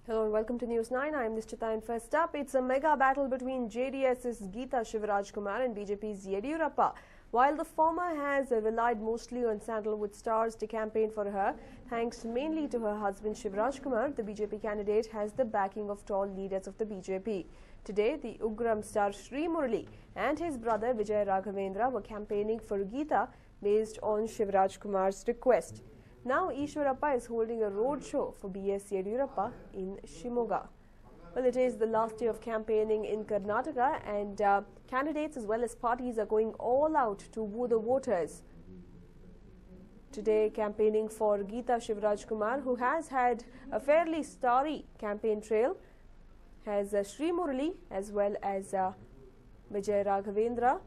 Hello and welcome to News 9. I am Nishchita and first up, it's a mega battle between JDS's Geeta Shivarajkumar and BJP's Yediyurappa. While the former has relied mostly on sandalwood stars to campaign for her, thanks mainly to her husband Shivarajkumar, the BJP candidate has the backing of tall leaders of the BJP. Today, the Ugram star Sri Murali and his brother Vijay Raghavendra were campaigning for Geeta based on Shivarajkumar's request. Now, Ishwarappa is holding a roadshow for B.S. Yediyurappa in Shimoga. Well, it is the last day of campaigning in Karnataka and candidates as well as parties are going all out to woo the voters. Today, campaigning for Geeta Shivarajkumar, who has had a fairly starry campaign trail, has Sri Murali as well as Vijay Raghavendra.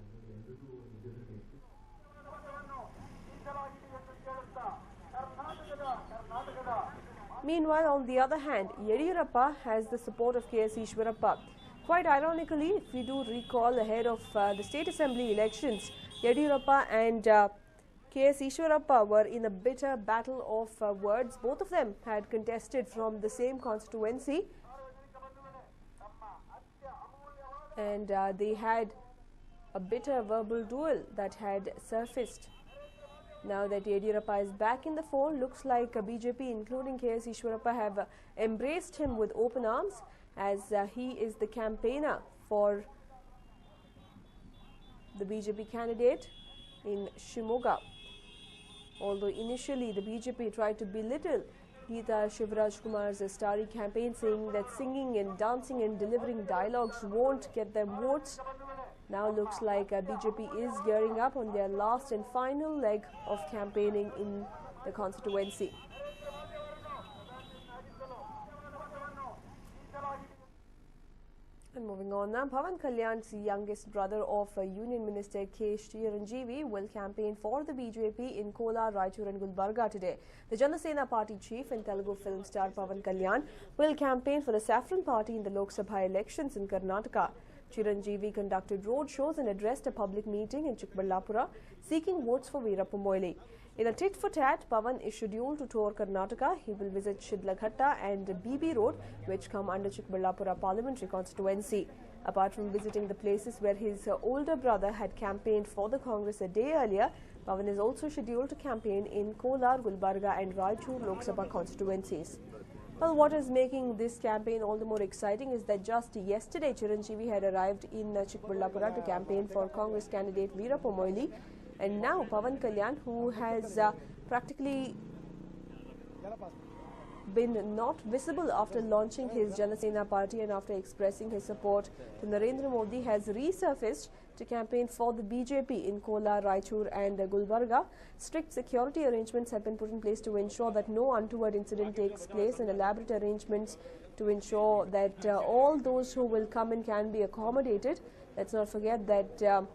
Meanwhile, on the other hand, Yediyurappa has the support of K.S. Ishwarappa. Quite ironically, if we do recall ahead of the state assembly elections, Yediyurappa and K.S. Ishwarappa were in a bitter battle of words. Both of them had contested from the same constituency and they had a bitter verbal duel that had surfaced. Now that Yediyurappa is back in the fold, looks like BJP, including K.S. Ishwarappa, have embraced him with open arms as he is the campaigner for the BJP candidate in Shimoga. Although initially the BJP tried to belittle Geeta Shivarajkumar's starry campaign, saying that singing and dancing and delivering dialogues won't get them votes. Now looks like BJP is gearing up on their last and final leg of campaigning in the constituency. And moving on now, Pawan Kalyan's youngest brother of Union Minister K. Chiranjeevi will campaign for the BJP in Kolar, Raichur and Gulbarga today. The Jana Sena Party chief and Telugu film star Pawan Kalyan will campaign for the Saffron Party in the Lok Sabha elections in Karnataka. Chiranjeevi conducted road shows and addressed a public meeting in Chikballapura seeking votes for Veerappa Moily. In a tit-for-tat, Pawan is scheduled to tour Karnataka. He will visit Shidlaghatta and BB Road, which come under Chikballapura parliamentary constituency. Apart from visiting the places where his older brother had campaigned for the Congress a day earlier, Pawan is also scheduled to campaign in Kolar, Gulbarga and Raichur Lok Sabha constituencies. Well, what is making this campaign all the more exciting is that just yesterday Chiranjeevi had arrived in Chikballapura to campaign for Congress candidate Veerappa Moily, and now Pawan Kalyan, who has practically been not visible after launching his Jana Sena Party and after expressing his support to Narendra Modi, has resurfaced to campaign for the BJP in Kolar, Raichur and Gulbarga. Strict security arrangements have been put in place to ensure that no untoward incident takes place, and elaborate arrangements to ensure that all those who will come in can be accommodated. Let's not forget that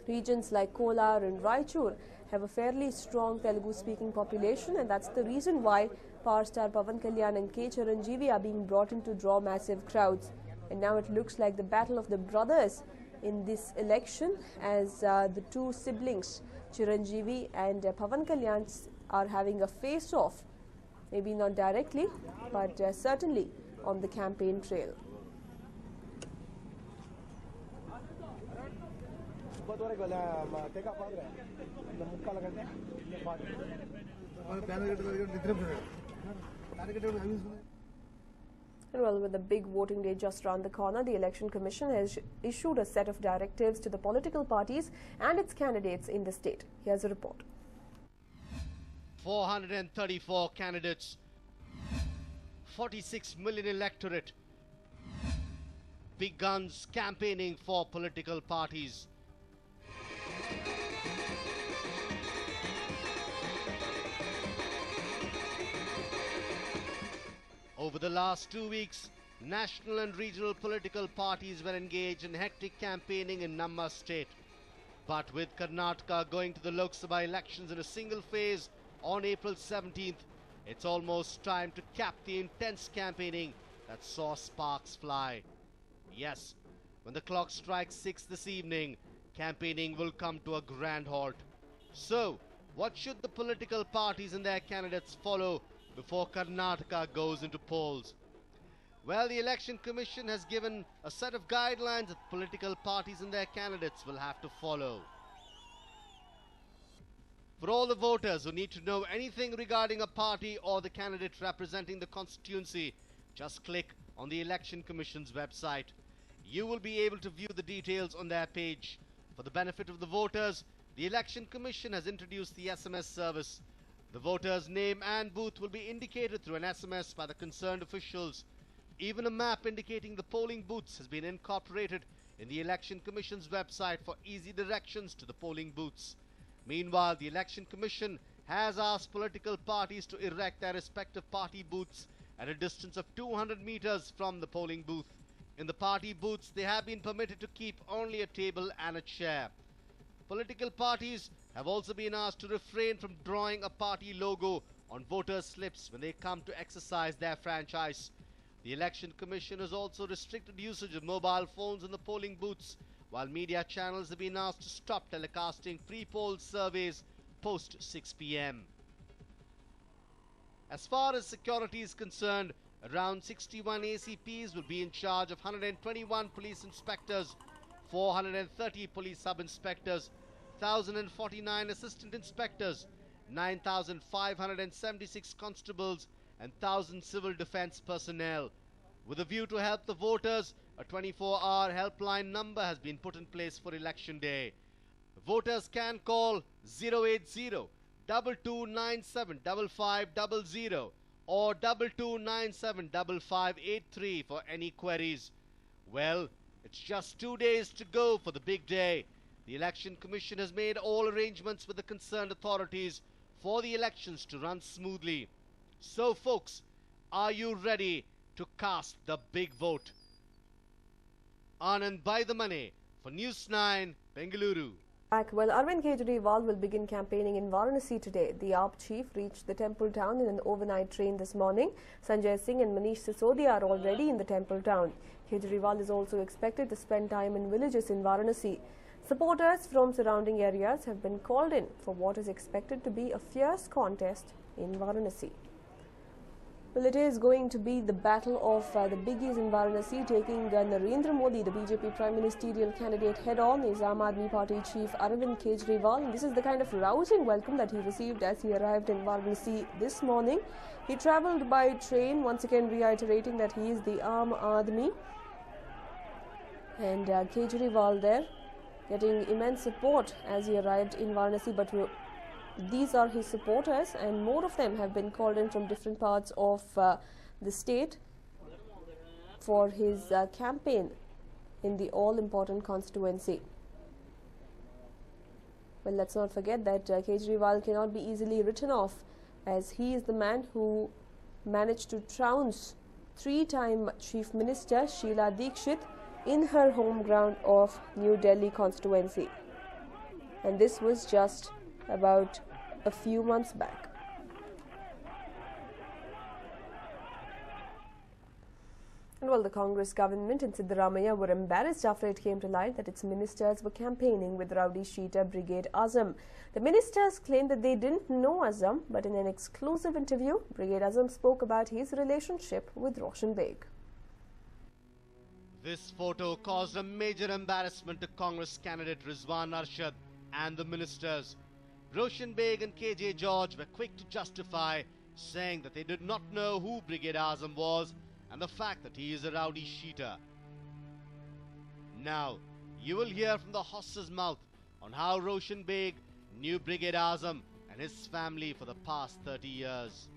regions like Kolar and Raichur have a fairly strong Telugu-speaking population, and that's the reason why power star Pawan Kalyan and K. Chiranjeevi are being brought in to draw massive crowds. And now it looks like the battle of the brothers in this election, as the two siblings, Chiranjeevi and Pawan Kalyan, are having a face-off, maybe not directly, but certainly on the campaign trail. Well, with the big voting day just around the corner, the Election Commission has issued a set of directives to the political parties and its candidates in the state. Here's a report. 434 candidates, 46 million electorate, big guns campaigning for political parties. Over the last 2 weeks, national and regional political parties were engaged in hectic campaigning in Namma state. But with Karnataka going to the Lok Sabha elections in a single phase on April 17th, it's almost time to cap the intense campaigning that saw sparks fly. Yes, when the clock strikes 6 this evening, campaigning will come to a grand halt. So, what should the political parties and their candidates follow before Karnataka goes into polls? Well, the Election Commission has given a set of guidelines that political parties and their candidates will have to follow. For all the voters who need to know anything regarding a party or the candidate representing the constituency, just click on the Election Commission's website. You will be able to view the details on their page. For the benefit of the voters, the Election Commission has introduced the SMS service. The voter's name and booth will be indicated through an SMS by the concerned officials. Even a map indicating the polling booths has been incorporated in the Election Commission's website for easy directions to the polling booths. Meanwhile, the Election Commission has asked political parties to erect their respective party booths at a distance of 200 meters from the polling booth. In the party booths, they have been permitted to keep only a table and a chair. Political parties have also been asked to refrain from drawing a party logo on voters' slips when they come to exercise their franchise. The Election Commission has also restricted usage of mobile phones in the polling booths, while media channels have been asked to stop telecasting pre-poll surveys post 6 p.m. As far as security is concerned, around 61 ACPs will be in charge of 121 police inspectors, 430 police sub-inspectors, 1,049 assistant inspectors, 9,576 constables and 1,000 civil defense personnel. With a view to help the voters, a 24-hour helpline number has been put in place for election day. Voters can call 080-2297-5500 or 2297-5583 for any queries. Well, it's just 2 days to go for the big day. The Election Commission has made all arrangements with the concerned authorities for the elections to run smoothly. So folks, are you ready to cast the big vote? Anand by the money for News 9, Bengaluru. Well, Arvind Kejriwal will begin campaigning in Varanasi today. The AAP chief reached the temple town in an overnight train this morning. Sanjay Singh and Manish Sisodia are already in the temple town. Kejriwal is also expected to spend time in villages in Varanasi. Supporters from surrounding areas have been called in for what is expected to be a fierce contest in Varanasi. Well, it is going to be the battle of the biggies in Varanasi, taking Narendra Modi, the BJP Prime Ministerial candidate, head-on is Aam Aadmi Party chief Arvind Kejriwal. And this is the kind of rousing welcome that he received as he arrived in Varanasi this morning. He travelled by train, once again reiterating that he is the Aam Aadmi. And Kejriwal there getting immense support as he arrived in Varanasi, but these are his supporters and more of them have been called in from different parts of the state for his campaign in the all-important constituency. Well, let's not forget that Kejriwal cannot be easily written off, as he is the man who managed to trounce three-time Chief Minister Sheila Dikshit in her home ground of New Delhi constituency. And this was just about a few months back. And while the Congress government and Siddaramaiah were embarrassed after it came to light that its ministers were campaigning with Rowdy Sheeter Brigade Azam. The ministers claimed that they didn't know Azam, but in an exclusive interview, Brigade Azam spoke about his relationship with Roshan Beg. This photo caused a major embarrassment to Congress candidate Rizwan Arshad and the ministers. Roshan Beg and KJ George were quick to justify, saying that they did not know who Brigade Azam was and the fact that he is a rowdy sheeter. Now, you will hear from the horse's mouth on how Roshan Beg knew Brigade Azam and his family for the past 30 years.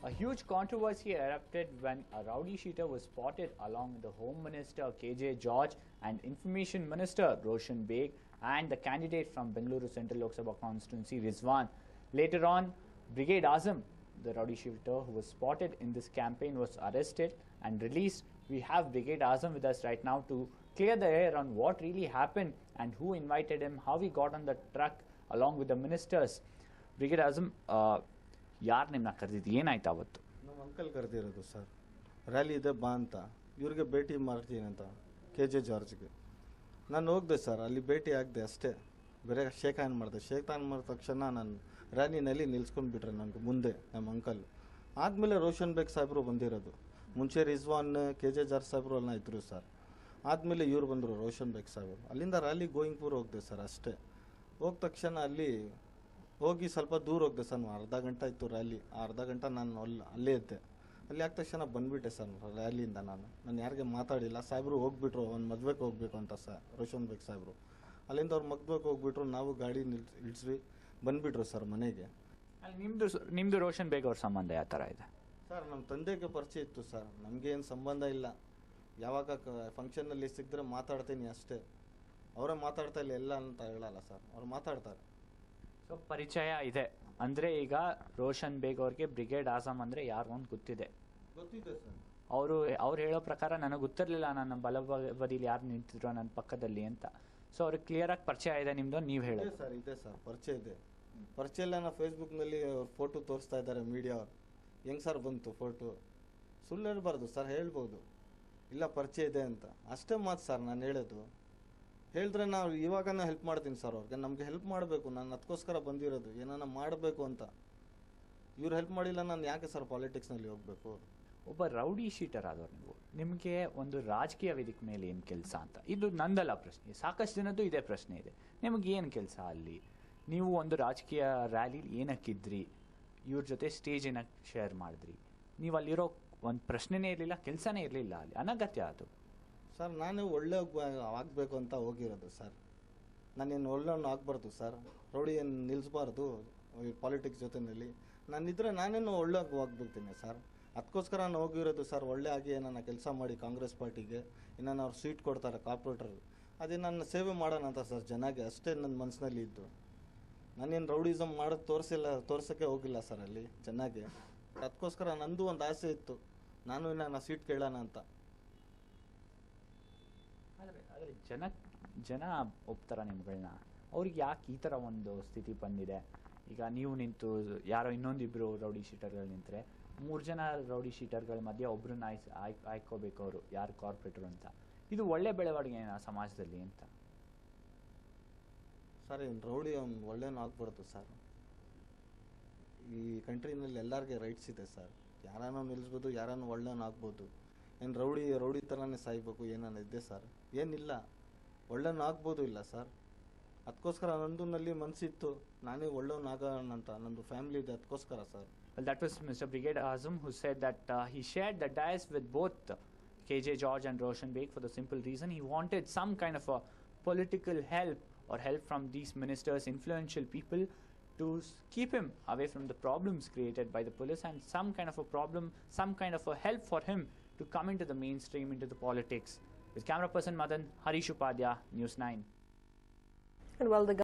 A huge controversy erupted when a rowdy sheeter was spotted along with the Home Minister KJ George and Information Minister Roshan Beg and the candidate from Bengaluru Central Lok Sabha constituency Rizwan. Later on, Brigade Azam, the rowdy sheeter who was spotted in this campaign, was arrested and released. We have Brigade Azam with us right now to clear the air on what really happened and who invited him, how he got on the truck along with the ministers. Brigade Azam, ಯಾರು ನಿಮ್ಮನ್ನ ಕರೆದಿದ್ದು, ಏನಾಯ್ತು ಅವತ್ತು? ನಮ್ಮ uncle ಕರೆದಿರೋದು sir, rally ಇದೆ ಬಾ ಅಂತ, ಇವ್ರಿಗೆ ಭೇಟಿ ಮಾಡ್ತೀನಿ ಅಂತ KJ ಜಾರ್ಜ್ಗೆ. ನಾನು ಹೋಗ್ದೆ ಸರ್, ಅಲ್ಲಿ ಭೇಟಿ ಆಗದೆ ಅಷ್ಟೇ. ಬೇರೆ ಶೇಕ್ ಹ್ಯಾಂಡ್ ಮಾಡಿದೆ. ಶೇಕ್ ಹ್ಯಾಂಡ್ ಮಾಡಿದ ತಕ್ಷಣ ನಾನು ರ್ಯಾಲಿನಲ್ಲಿ ನಿಲ್ಸ್ಕೊಂಡ್ಬಿಟ್ರೆ ನನಗೆ ಮುಂದೆ ನಮ್ಮ ಅಂಕಲ್. ಆದಮೇಲೆ ರೋಷನ್ ಬೇಗ್ ಸಾಹೇಬರು ಬಂದಿರೋದು. ಮುಂಚೆ ರಿಜ್ವಾನ್ KJ ಜಾರ್ಜ್ ಸಾಹೇಬರು ಎಲ್ಲ ಇದ್ದರು ಸರ್. ಆದಮೇಲೆ ಇವ್ರು ಬಂದರು ರೋಷನ್ ಬೇಗ್ ಸಾಹೇಬರು. ಅಲ್ಲಿಂದ ರ್ಯಾಲಿ ಗೋಯಿಂಗ್ಪುರ್ ಹೋಗಿದೆ ಸರ್ ಅಷ್ಟೇ. ಹೋದ ತಕ್ಷಣ ಅಲ್ಲಿ ಹೋಗಿ ಸ್ವಲ್ಪ ದೂರ ಹೋಗಿದೆ ಸರ್. ಅರ್ಧ ಗಂಟೆ ಇತ್ತು ರ್ಯಾಲಿ. ಆ ಅರ್ಧ ಗಂಟೆ ನಾನು ಅಲ್ಲೇ ಇದ್ದೆ. ಅಲ್ಲಿ ಆದ ತಕ್ಷಣ ಬಂದುಬಿಟ್ಟೆ ಸರ್ ರ್ಯಾಲಿಯಿಂದ. ನಾನು ಯಾರಿಗೆ ಮಾತಾಡಿಲ್ಲ. ಸಾಹೇಬರು ಹೋಗ್ಬಿಟ್ರು, ಒಂದು ಮದುವೆಗೆ ಹೋಗ್ಬೇಕು ಅಂತ ಸರ್ ರೋಷನ್ ಬೇಗ್ ಸಾಹೇಬರು. ಅಲ್ಲಿಂದ ಅವ್ರು ಮದುವೆಗೆ ಹೋಗ್ಬಿಟ್ರು. ನಾವು ಗಾಡಿ ಇಳಿಸ್ವಿ ಬಂದುಬಿಟ್ರು ಸರ್ ಮನೆಗೆ. ಅಲ್ಲಿ ನಿಮ್ಮದು ರೋಷನ್ ಬೇಗ್ ಅವ್ರ ಸಂಬಂಧ ಯಾವ ಥರ ಇದೆ ಸರ್? ನಮ್ಮ ತಂದೆಗೆ ಪರಿಚಯ ಇತ್ತು ಸರ್. ನಮಗೇನು ಸಂಬಂಧ ಇಲ್ಲ. ಯಾವಾಗ ಫಂಕ್ಷನಲ್ಲಿ ಸಿಕ್ಕಿದ್ರೆ ಮಾತಾಡ್ತೀನಿ ಅಷ್ಟೇ. ಅವರೇ ಮಾತಾಡ್ತಾ ಇಲ್ಲ ಎಲ್ಲ ಅಂತ ಹೇಳಲ್ಲ ಸರ್, ಅವ್ರು ಮಾತಾಡ್ತಾರೆ. ಸೊ ಪರಿಚಯ ಇದೆ ಅಂದರೆ ಈಗ ರೋಷನ್ ಬೇಗ್ ಅವ್ರಿಗೆ ಬ್ರಿಗೇಡ್ ಆಜಮ್ ಅಂದರೆ ಯಾರು ಅಂತ ಗೊತ್ತಿದೆ ಸರ್. ಅವ್ರು ಹೇಳೋ ಪ್ರಕಾರ ನನಗೆ ಗೊತ್ತಿರಲಿಲ್ಲ ನನ್ನ ಬದಿಲಿ ಯಾರು ನಿಂತಿದ್ರು ನನ್ನ ಪಕ್ಕದಲ್ಲಿ ಅಂತ. ಸೊ ಅವ್ರಿಗೆ ಕ್ಲಿಯರಾಗಿ ಪರಿಚಯ ಇದೆ ನಿಮ್ಮದು, ನೀವು ಹೇಳೋದು? ಸರ್ ಇದೆ ಸರ್, ಪರಿಚಯ ಇದೆ. ಪರಿಚಯ ಇಲ್ಲ. ನಾವು ಫೇಸ್ಬುಕ್ನಲ್ಲಿ ಅವ್ರ ಫೋಟೋ ತೋರಿಸ್ತಾ ಇದ್ದಾರೆ ಮೀಡಿಯಾ ಅವ್ರು. ಹೆಂಗೆ ಸರ್ ಬಂತು ಫೋಟೋ? ಸುಳ್ಳು ಹೇಳ್ಬಾರ್ದು ಸರ್, ಹೇಳ್ಬೋದು ಇಲ್ಲ ಪರಿಚಯ ಇದೆ ಅಂತ ಅಷ್ಟೇ ಮಾತು ಸರ್ ನಾನು ಹೇಳೋದು. ಹೇಳಿದ್ರೆ ನಾವು ಇವಾಗನೇ ಹೆಲ್ಪ್ ಮಾಡ್ತೀನಿ ಸರ್ ಅವ್ರಿಗೆ. ನಮಗೆ ಹೆಲ್ಪ್ ಮಾಡಬೇಕು, ನಾನು ಅದಕ್ಕೋಸ್ಕರ ಬಂದಿರೋದು, ಏನಾನ ಮಾಡಬೇಕು ಅಂತ. ಇವ್ರು ಹೆಲ್ಪ್ ಮಾಡಿಲ್ಲ, ನಾನು ಯಾಕೆ ಸರ್ ಪಾಲಿಟಿಕ್ಸ್ನಲ್ಲಿ ಹೋಗಬೇಕು? ಒಬ್ಬ ರೌಡಿ ಶೀಟರ್ ಆದವ್ರು ನಿಮಗೆ ಒಂದು ರಾಜಕೀಯ ವೇದಿಕೆ ಮೇಲೆ ಏನು ಕೆಲಸ ಅಂತ ಇದು ನಂದಲ್ಲ ಪ್ರಶ್ನೆ. ಸಾಕಷ್ಟು ಜನದ್ದು ಇದೇ ಪ್ರಶ್ನೆ ಇದೆ. ನಿಮಗೆ ಏನು ಕೆಲಸ ಅಲ್ಲಿ? ನೀವು ಒಂದು ರಾಜಕೀಯ ರ್ಯಾಲಿಲಿ ಏನಕ್ಕಿದ್ರಿ? ಇವ್ರ ಜೊತೆ ಸ್ಟೇಜ್ ಏನಕ್ಕೆ ಶೇರ್ ಮಾಡಿದ್ರಿ? ನೀವು ಅಲ್ಲಿರೋ ಒಂದು ಪ್ರಶ್ನೆನೇ ಇರಲಿಲ್ಲ, ಕೆಲಸನೇ ಇರಲಿಲ್ಲ, ಅಲ್ಲಿ ಅನಗತ್ಯ ಅದು ಸರ್. ನಾನೇ ಒಳ್ಳೆ ಆಗಬೇಕು ಅಂತ ಹೋಗಿರೋದು ಸರ್. ನಾನೇನು ಒಳ್ಳೆಯವನು ಆಗಬಾರ್ದು ಸರ್. ರೌಡಿ ಏನು ನಿಲ್ಲಿಸಬಾರ್ದು ಪಾಲಿಟಿಕ್ಸ್ ಜೊತೆಯಲ್ಲಿ. ನಾನಿದ್ರೆ ನಾನೇನು ಒಳ್ಳೆ ಹೋಗ್ಬಿಡ್ತೀನಿ ಸರ್. ಅದಕ್ಕೋಸ್ಕರ ನಾನು ಹೋಗಿರೋದು ಸರ್. ಒಳ್ಳೆ ಆಗಿ ನನ್ನ ಕೆಲಸ ಮಾಡಿ ಕಾಂಗ್ರೆಸ್ ಪಾರ್ಟಿಗೆ ಇನ್ನೇನು ಅವ್ರು ಸೀಟ್ ಕೊಡ್ತಾರೆ ಕಾರ್ಪೊರೇಟರ್, ಅದೇ ನನ್ನ ಸೇವೆ ಮಾಡೋಣ ಅಂತ ಸರ್ ಜನಗೆ. ಅಷ್ಟೇ ನನ್ನ ಮನಸ್ಸಿನಲ್ಲಿ ಇದ್ದು. ನಾನೇನು ರೌಡಿಸಮ್ ಮಾಡೋದು ತೋರ್ಸೋಕ್ಕೆ ಹೋಗಿಲ್ಲ ಸರ್ ಅಲ್ಲಿ ಚೆನ್ನಾಗಿ. ಅದಕ್ಕೋಸ್ಕರ ನಂದು ಒಂದು ಆಸೆ ಇತ್ತು, ನಾನು ನನ್ನ ಸೀಟ್ ಕೇಳೋಣ ಅಂತ. ಆದರೆ ಜನ ಒಪ್ತಾರ ನಿಮ್ಗಳನ್ನ? ಅವ್ರಿಗೆ ಯಾಕೆ ಈ ಥರ ಒಂದು ಸ್ಥಿತಿ ಬಂದಿದೆ? ಈಗ ನೀವು ನಿಂತು ಯಾರೋ ಇನ್ನೊಂದಿಬ್ಬರು ರೌಡಿ ಶೀಟರ್ಗಳು ನಿಂತರೆ 3 ಜನ ರೌಡಿ ಶೀಟರ್ಗಳ ಮಧ್ಯೆ ಒಬ್ಬರನ್ನ ಆಯ್ಕೋಬೇಕು ಅವರು ಯಾರು ಕಾರ್ಪೊರೇಟರ್ ಅಂತ. ಇದು ಒಳ್ಳೆ ಬೆಳವಣಿಗೆ ಸಮಾಜದಲ್ಲಿ ಅಂತ ಸರ್. ಏನು ರೌಡಿ ಅವ್ನು ಒಳ್ಳೆನೂ ಆಗ್ಬಾರ್ದು ಸರ್. ಈ ಕಂಟ್ರಿನಲ್ಲಿ ಎಲ್ಲರಿಗೆ ರೈಟ್ಸ್ ಇದೆ ಸರ್. ಯಾರನ್ನೂ ನಿಲ್ಲಿಸ್ಬೋದು, ಯಾರನ್ನೂ ಒಳ್ಳೆನೂ ಆಗ್ಬೋದು. ಏನು ರೌಡಿ ಥರನೇ ಸಾಯ್ಬೇಕು ಏನಾನ ಇದೆ ಸರ್? ಏನಿಲ್ಲ, ಒಳ್ಳೆನೂ ಆಗ್ಬೋದು ಇಲ್ಲ ಸರ್. ಅದಕ್ಕೋಸ್ಕರ ನಂದುನಲ್ಲಿ ಮನಸ್ಸಿತ್ತು, ನಾನೇ ಒಳ್ಳೆಯವನಾಗೋಣ ಅಂತ. ನಂದು ಫ್ಯಾಮಿಲಿ ಇದೆ, ಅದಕ್ಕೋಸ್ಕರ sir. Well, that was Mr. Brigade Azam, who said that he shared the dais with both KJ George and Roshan Beg for the simple reason he wanted some kind of a political help or help from these ministers, influential people, to keep him away from the problems created by the police, and some kind of a problem, some kind of a help for him to come into the mainstream, into the politics. With camera person Madan, Harish Upadhyaya, News 9. And well, the